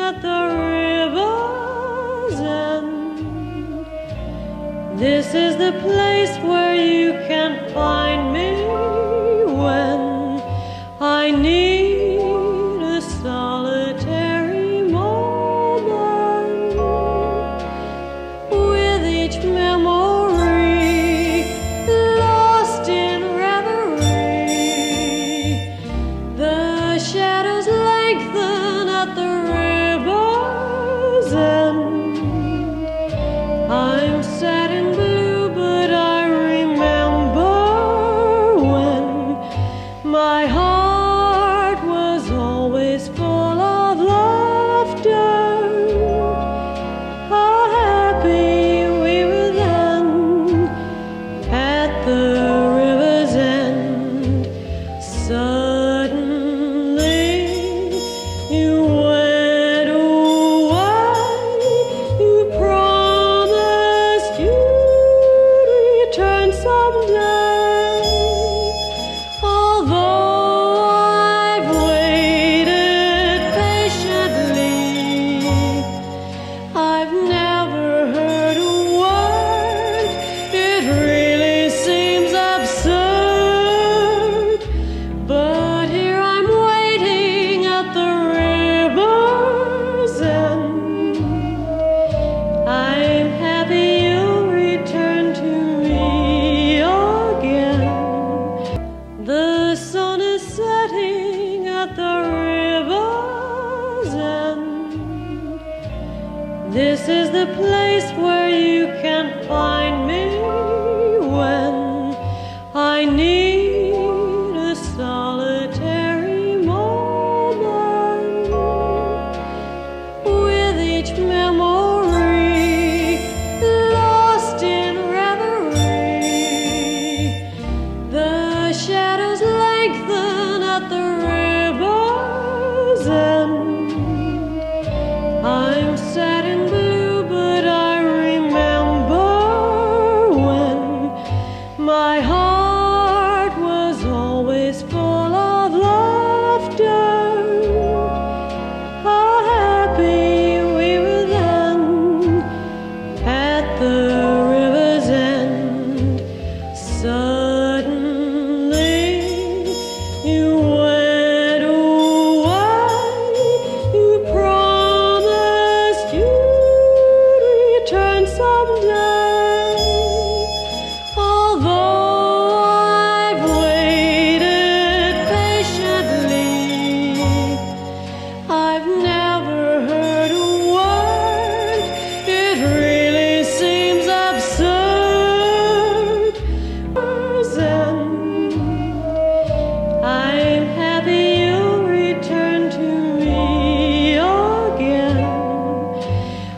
at the river's end. This is the place where you can find me when I need a solitary moment. With each memory lost in reverie, the shadows lengthen at the river's end. I'm sad and blue, but I remember when my heart was always full of laughter. How happy we were then at the river's end. Suddenly you went away. You promised you'd return someday. Although I've waited patiently, I've never heard a word. It really seems absurd, but here I'm waiting at the river's end. I'm happy you'll return to me again. The sun is setting at the river's end. This is the place where you can find me when I need a solitary moment. With each memory lost in reverie, the shadows lengthen at the river's end. I'm sad and blue, but I remember when my heart was always full of laughter. How happy we were then at the river's end. Suddenly you went away. You promised you'd return someday. Although I've waited patiently, I've never heard a word. It really seems absurd. I'm happy you'll return to me again.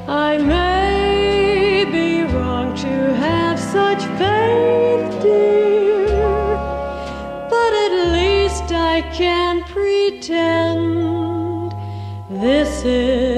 I may be wrong to have such faith, dear, but at least I can pretend this is